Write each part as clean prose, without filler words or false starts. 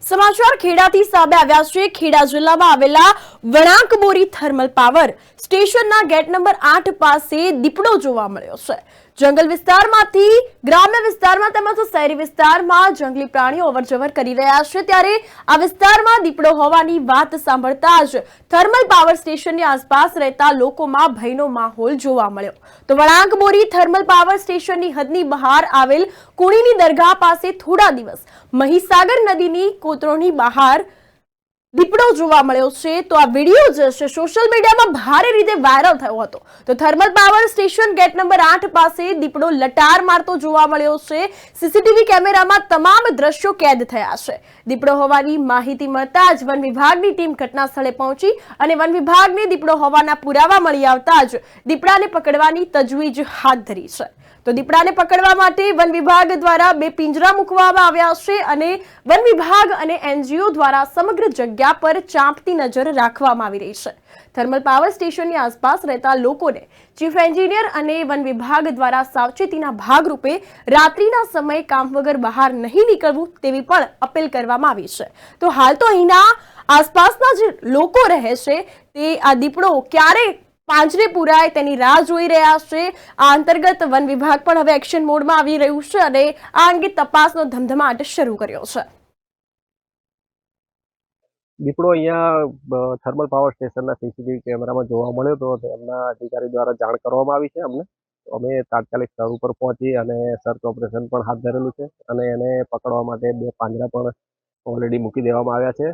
સમાચાર ખેડાથી સામે આવ્યા છે। ખેડા જિલ્લામાં આવેલા વણાકબોરી થર્મલ પાવર સ્ટેશનના ગેટ નંબર 8 પાસે દીપડો જોવા મળ્યો છે। જંગલ વિસ્તારમાંથી ગ્રામ્ય વિસ્તારમાં તેમજ શહેરી વિસ્તારમાં જંગલી પ્રાણીઓ અવરજવર કરી રહ્યા છે, ત્યારે આ વિસ્તારમાં દીપડો હોવાની વાત સાંભળતા જ થર્મલ પાવર સ્ટેશનની આસપાસ રહેતા લોકોમાં ભયનો માહોલ જોવા મળ્યો। તો વણાકબોરી થર્મલ પાવર સ્ટેશનની હદની બહાર આવેલ કુણીની દરગાહ પાસે થોડા દિવસ મહીસાગર નદીની કોતરોની બહાર દીપડો જોવા મળ્યો છે। તો આ વિડીયો જે છે સોશિયલ મીડિયામાં ભારે રીતે વાયરલ થયો હતો। તો thermal power station gate number 8 પાસે દીપડો લટાર મારતો જોવા મળ્યો છે। સીસીટીવી કેમેરામાં તમામ દ્રશ્યો કેદ થયા છે। દીપડો હોવાની માહિતી મળતા જ વન વિભાગની ટીમ ઘટના સ્થળે પહોંચી અને વન વિભાગને દીપડો હોવાના પુરાવા મળી આવતા જ દીપડાને પકડવાની તજવીજ હાથ ધરી છે। તો દીપડાને પકડવા માટે વન વિભાગ દ્વારા 2 પિંજરા મૂકવામાં આવ્યા છે અને વન વિભાગ અને એનજીઓ દ્વારા સમગ્ર જગ્યા પર ચાંપતી નજર રાખવામાં આવી રહી છે। થર્મલ પાવર સ્ટેશનની આસપાસ રહેતા લોકોને ચીફ એન્જિનિયર અને વન વિભાગ દ્વારા સાવચેતીના ભાગરૂપે રાત્રિના સમયે કામ વગર બહાર નહીં નીકળવું તેવી પણ અપીલ કરવામાં આવી છે। તો હાલ તો અહીંના આસપાસના જે લોકો રહે છે તે આ દીપડો ક્યારે પાંજરે પુરાય તેની રાહ જોઈ રહ્યા છે। આ અંતર્ગત વન વિભાગ પણ હવે એક્શન મોડમાં આવી રહ્યું છે અને આ અંગે તપાસનો ધમધમાટ શરૂ કર્યો છે। દીપડો અહીંયા થર્મલ પાવર સ્ટેશનના સીસીટીવી કેમેરામાં જોવા મળ્યો હતો। તેમના અધિકારી દ્વારા જાણ કરવામાં આવી છે અમને। અમે તાત્કાલિક સ્થળ ઉપર પહોંચી અને સર્ચ ઓપરેશન પણ હાથ ધરેલું છે અને એને પકડવા માટે 2 પાંજરા પણ ઓલરેડી મૂકી દેવામાં આવ્યા છે।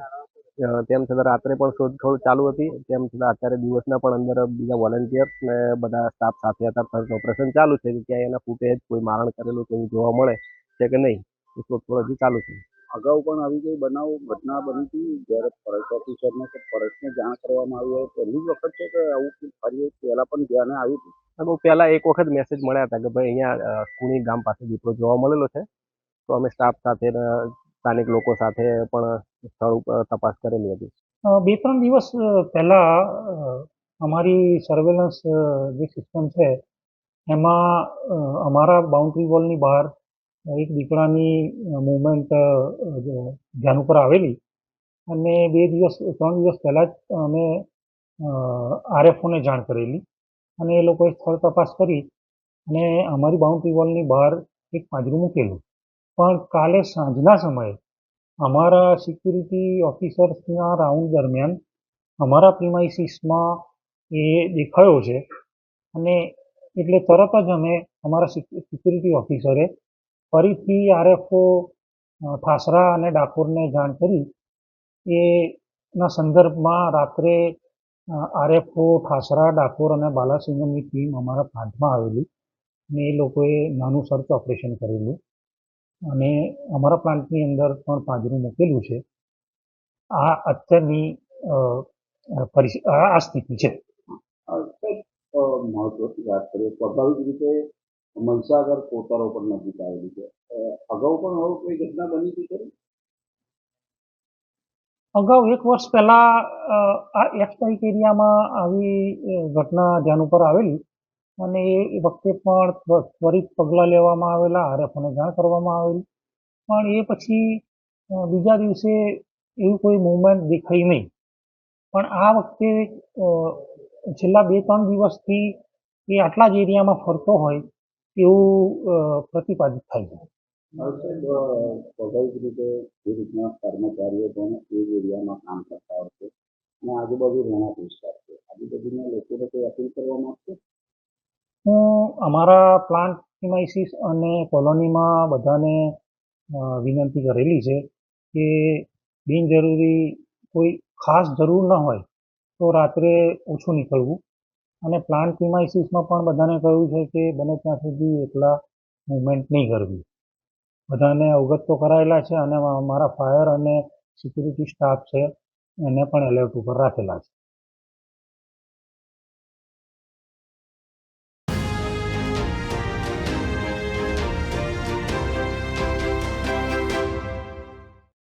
તેમ છતાં રાત્રે પણ શોધખોળ ચાલુ હતી। તેમ છતાં અત્યારે દિવસના પણ અંદર બીજા વોલેન્ટિયર્સ ને બધા સ્ટાફ સાથે અત્યારે સર્ચ ઓપરેશન ચાલુ છે કે ક્યાંય એના ફૂટેજ કોઈ મારણ કરેલું તેવું જોવા મળે છે કે નહીં, એ શોધખોળ હજી ચાલુ છે। અગાઉ પણ આવી કોઈ બનાવ ઘટના બની હતી જ્યારે ફોરેસ્ટ ઓફિસરને કે ફોરેસ્ટને જાણ કરવામાં આવી હોય પહેલી જ વખત છે કે આવું ફરી પહેલા પણ ધ્યાને આવ્યું હતું? અગાઉ પહેલા એક વખત મેસેજ મળ્યા હતા કે ભાઈ અહીંયા કુણી ગામ પાસે દીપડો જોવા મળેલો છે। તો અમે સ્ટાફ સાથે સ્થાનિક લોકો સાથે પણ સ્થળ ઉપર તપાસ કરેલી હતી। 2-3 દિવસ પહેલા અમારી સર્વેલન્સ જે સિસ્ટમ છે એમાં અમારા બાઉન્ડ્રી વોલની બહાર એક દીપડાની મૂવમેન્ટ ધ્યાન ઉપર આવેલી અને 3 દિવસ પહેલા જ અમે આરએફઓને જાણ કરેલી અને એ લોકોએ સ્થળ તપાસ કરી અને અમારી બાઉન્ડ્રી વોલની બહાર એક પાંજરું મૂકેલું। પણ કાલે સાંજના સમયે અમારા સિક્યુરિટી ઓફિસર્સના રાઉન્ડ દરમિયાન અમારા પ્રિમાઇસીસમાં એ દેખાયો છે અને એટલે તરત જ અમે અમારા સિક્યુરિટી ઓફિસરે ફરીથી આરએફઓ ઠાસરા અને ડાકોરને જાણ કરી એના સંદર્ભમાં રાત્રે આરએફઓ ઠાસરા, ડાકોર અને બાલાસિનોરની ટીમ અમારા પ્લાન્ટમાં આવેલી અને એ લોકોએ નાનું સર્ચ ઓપરેશન કરેલું અને અમારા પ્લાન્ટની અંદર પણ પાંજરું મૂકેલું છે। આ અત્યારની આ સ્થિતિ છે। મહત્વની વાત કરીએ સ્વાભાવિક રીતે મહીસાગર કોતરો પણ નજીક આવેલી છે। અગાઉ પણ હવે કોઈ ઘટના બની હતી ખરી? અગાઉ 1 વર્ષ પહેલા આ એક્સટાઇક એરિયામાં આવી ઘટના ધ્યાન ઉપર આવેલી અને એ વખતે પણ ત્વરિત પગલાં લેવામાં આવેલા, આરએફઓને જાણ કરવામાં આવેલી, પણ એ પછી બીજા દિવસે એવી કોઈ મૂવમેન્ટ દેખાઈ નહીં। પણ આ વખતે છેલ્લા 2-3 દિવસથી એ આટલા જ એરિયામાં ફરતો હોય એવું પ્રતિપાદિત થાય છે। સ્વાભાવિક રીતે જે રીતના કર્મચારીઓ પણ એ એરિયામાં કામ કરતા હોય છે અને આજુબાજુ રહેણાંક વિસ્તાર છે, આજુબાજુના લોકોને કોઈ અપીલ કરવા માંગશે? હું અમારા પ્લાન્ટ પ્રિમાઇસીસ અને કોલોનીમાં બધાને વિનંતી કરેલી છે કે બિનજરૂરી કોઈ ખાસ જરૂર ન હોય તો રાત્રે ઓછું નીકળવું અને પ્લાન્ટ પ્રિમાઇસીસમાં પણ બધાને કહ્યું છે કે બને ત્યાં સુધી એકલા મૂવમેન્ટ નહીં કરવી। બધાને અવગત તો કરાયેલા છે અને અમારા ફાયર અને સિક્યુરિટી સ્ટાફ છે એને પણ એલર્ટ ઉપર રાખેલા છે।